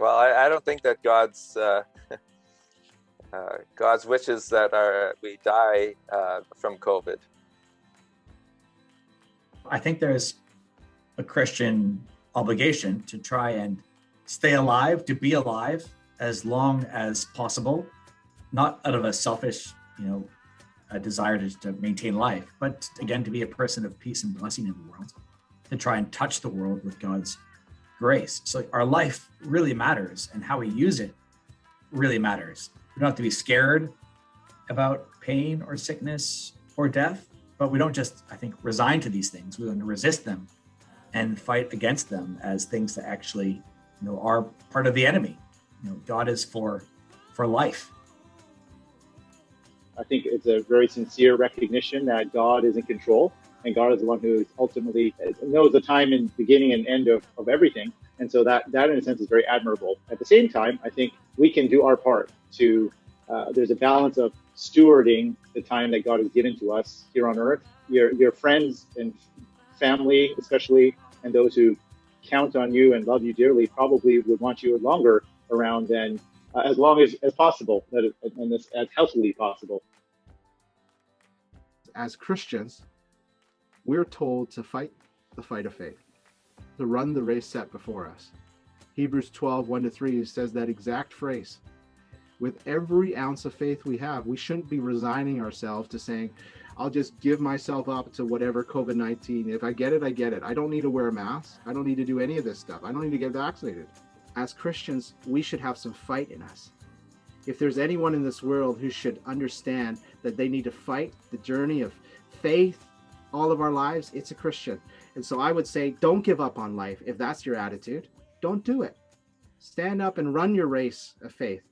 Well, I don't think that God's wishes that we die from COVID. I think there's a Christian obligation to try and stay alive, to be alive as long as possible, not out of a selfish, a desire to maintain life, but again, to be a person of peace and blessing in the world, to try and touch the world with God's grace. So our life really matters, and how we use it really matters. We don't have to be scared about pain or sickness or death, but we don't just, I think, resign to these things. We want to resist them and fight against them as things that actually, are part of the enemy. God is for life. I think it's a very sincere recognition that God is in control, and God is the one who ultimately knows the time and beginning and end of everything. And so that in a sense is very admirable. At the same time, I think we can do our part to, there's a balance of stewarding the time that God has given to us here on earth. Your friends and family, especially, and those who count on you and love you dearly, probably would want you longer around than as long as possible, and as healthily possible. As Christians, we're told to fight the fight of faith, to run the race set before us. Hebrews 12, 1-3 says that exact phrase. With every ounce of faith we have, we shouldn't be resigning ourselves to saying, I'll just give myself up to whatever COVID-19. If I get it, I get it. I don't need to wear a mask. I don't need to do any of this stuff. I don't need to get vaccinated. As Christians, we should have some fight in us. If there's anyone in this world who should understand that they need to fight the journey of faith all of our lives, it's a Christian. And so I would say, don't give up on life. If that's your attitude, don't do it. Stand up and run your race of faith.